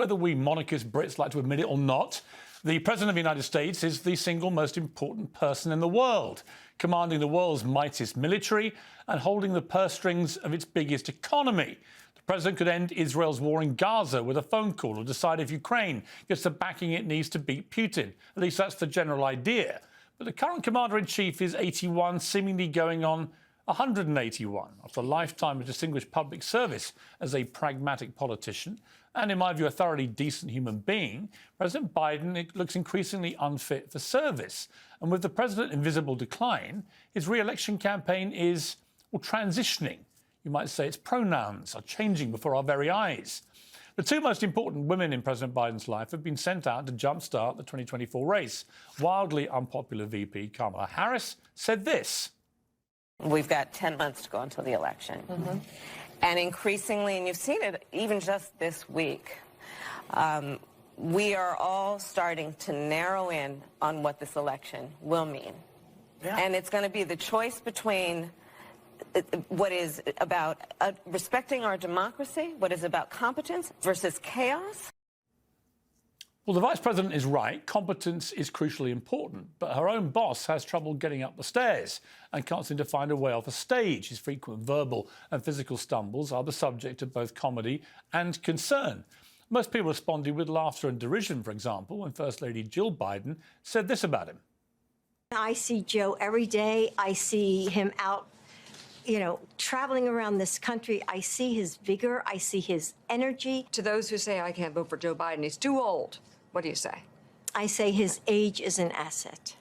Whether we monarchist Brits like to admit it or not, the President of the United States is the single most important person in the world, commanding the world's mightiest military and holding the purse strings of its biggest economy. The President could end Israel's war in Gaza with a phone call or decide if Ukraine gets the backing it needs to beat Putin. At least that's the general idea. But the current Commander-in-Chief is 81, seemingly going on 181, after a lifetime of distinguished public service as a pragmatic politician and, in my view, a thoroughly decent human being. President Biden looks increasingly unfit for service. And with the president in visible decline, his re-election campaign is, well, transitioning. You might say its pronouns are changing before our very eyes. The two most important women in President Biden's life have been sent out to jumpstart the 2024 race. Wildly unpopular VP Kamala Harris said this. We've got 10 months to go until the election. And increasingly, and you've seen it even just this week, we are all starting to narrow in on what this election will mean. And it's going to be the choice between what is about respecting our democracy, what is about competence, versus chaos. Well, the Vice President is right. Competence is crucially important, but her own boss has trouble getting up the stairs and can't seem to find a way off a stage. His frequent verbal and physical stumbles are the subject of both comedy and concern. Most people responded with laughter and derision, for example, when First Lady Jill Biden said this about him. I see Joe every day. I see him out, traveling around this country. I see his vigor. I see his energy. To those who say I can't vote for Joe Biden, he's too old, what do you say? I say his age is an asset.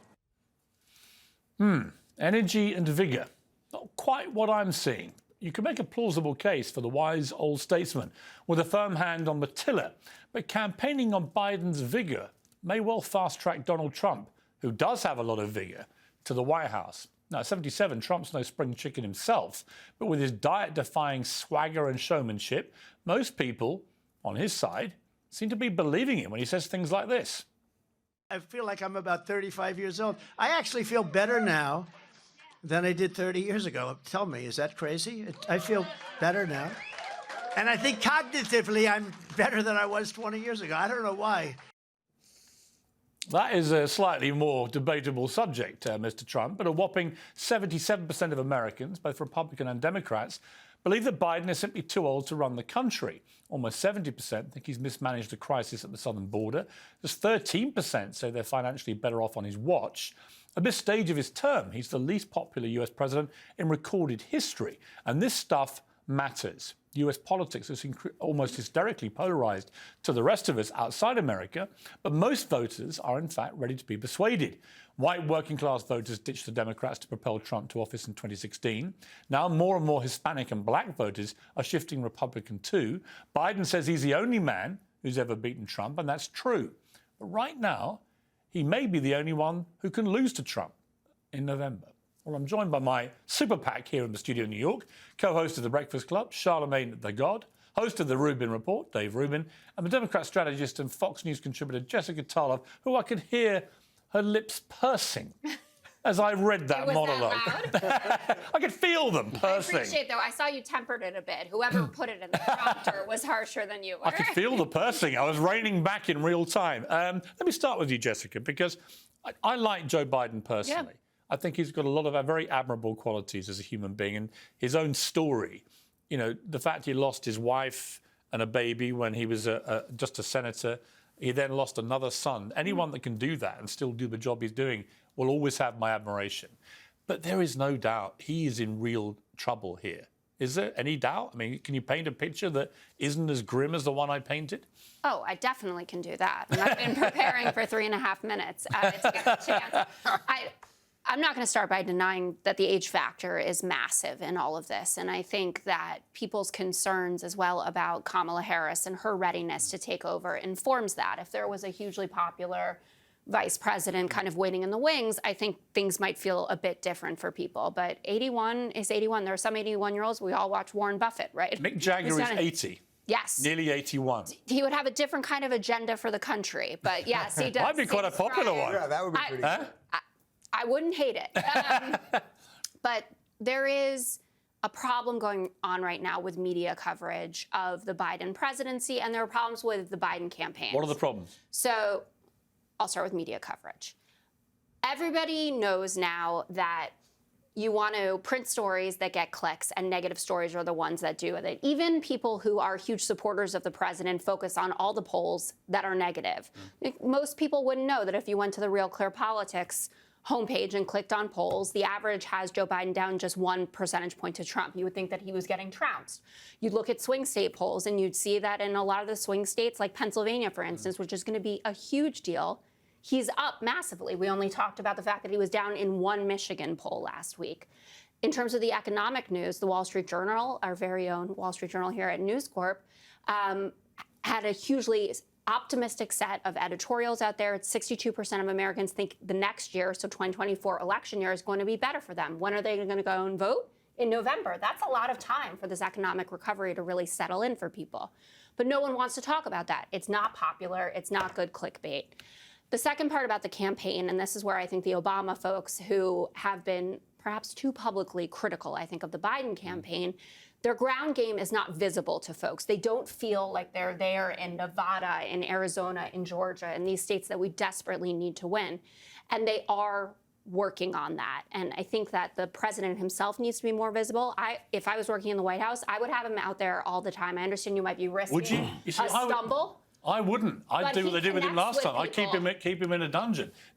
Energy and vigour. Not quite what I'm seeing. You can make a plausible case for the wise old statesman with a firm hand on the tiller, but campaigning on Biden's vigour may well fast-track Donald Trump, who does have a lot of vigour, to the White House. Now, at 77, Trump's no spring chicken himself, but with his diet-defying swagger and showmanship, most people on his side seem to be believing him when he says things like this. I feel like I'm about 35 years old. I actually feel better now than I did 30 years ago. Tell me, is that crazy? I feel better now. And I think cognitively I'm better than I was 20 years ago. I don't know why. That is a slightly more debatable subject, Mr. Trump, but a whopping 77% of Americans, both Republican and Democrats, believe that Biden is simply too old to run the country. Almost 70% think he's mismanaged the crisis at the southern border. Just 13% say they're financially better off on his watch. At this stage of his term, he's the least popular US president in recorded history. And this stuff matters. US politics is almost hysterically polarised to the rest of us outside America, but most voters are in fact ready to be persuaded. White working-class voters ditched the Democrats to propel Trump to office in 2016. Now more and more Hispanic and black voters are shifting Republican too. Biden says he's the only man who's ever beaten Trump, and that's true. But right now, he may be the only one who can lose to Trump in November. Well, I'm joined by my super PAC here in the studio in New York, co-host of The Breakfast Club, Charlemagne the God, host of The Rubin Report, Dave Rubin, and the Democrat strategist and Fox News contributor, Jessica Tarlov, who I could hear her lips pursing as I read that monologue. That loud? I could feel them pursing. I appreciate, though, I saw you tempered it a bit. Whoever put it in the prompter was harsher than you were. I could feel the pursing. I was reining back in real time. Let me start with you, Jessica, because I like Joe Biden personally. Yeah. I think he's got a lot of very admirable qualities as a human being, and his own story. The fact he lost his wife and a baby when he was just a senator. He then lost another son. Anyone that can do that and still do the job he's doing will always have my admiration. But there is no doubt he is in real trouble here. Is there any doubt? I mean, can you paint a picture that isn't as grim as the one I painted? Oh, I definitely can do that. And I've been preparing for 3.5 minutes to get a chance. I'm not going to start by denying that the age factor is massive in all of this. And I think that people's concerns as well about Kamala Harris and her readiness to take over informs that. If there was a hugely popular vice president kind of waiting in the wings, I think things might feel a bit different for people. But 81 is 81. There are some 81-year-olds. We all watch Warren Buffett, right? Mick Jagger is 80. Yes. Nearly 81. He would have a different kind of agenda for the country. But yes, he does. Might be quite a popular one. Yeah, that would be pretty cool. I wouldn't hate it. But there is a problem going on right now with media coverage of the Biden presidency, and there are problems with the Biden campaign. What are the problems? So I'll start with media coverage. Everybody knows now that you want to print stories that get clicks, and negative stories are the ones that do it. Even people who are huge supporters of the president focus on all the polls that are negative. Most people wouldn't know that if you went to the Real Clear Politics homepage and clicked on polls, the average has Joe Biden down just 1 percentage point to Trump. You would think that he was getting trounced. You'd look at swing state polls and you'd see that in a lot of the swing states, like Pennsylvania, for instance, which is going to be a huge deal, he's up massively. We only talked about the fact that he was down in one Michigan poll last week. In terms of the economic news, the Wall Street Journal, our very own Wall Street Journal here at News Corp, had a hugely optimistic set of editorials out there. It's 62% of Americans think the next year, so 2024 election year, is going to be better for them. When are they going to go and vote? In November. That's a lot of time for this economic recovery to really settle in for people. But no one wants to talk about that. It's not popular. It's not good clickbait. The second part about the campaign, and this is where I think the Obama folks who have been perhaps too publicly critical, I think, of the Biden campaign, their ground game is not visible to folks. They don't feel like they're there in Nevada, in Arizona, in Georgia, in these states that we desperately need to win. And they are working on that. And I think that the president himself needs to be more visible. If I was working in the White House, I would have him out there all the time. I understand you might be risking Would you? You see, a stumble. I wouldn't. I'd But do what he they did with him connects last with time. I'd keep people. him in a dungeon.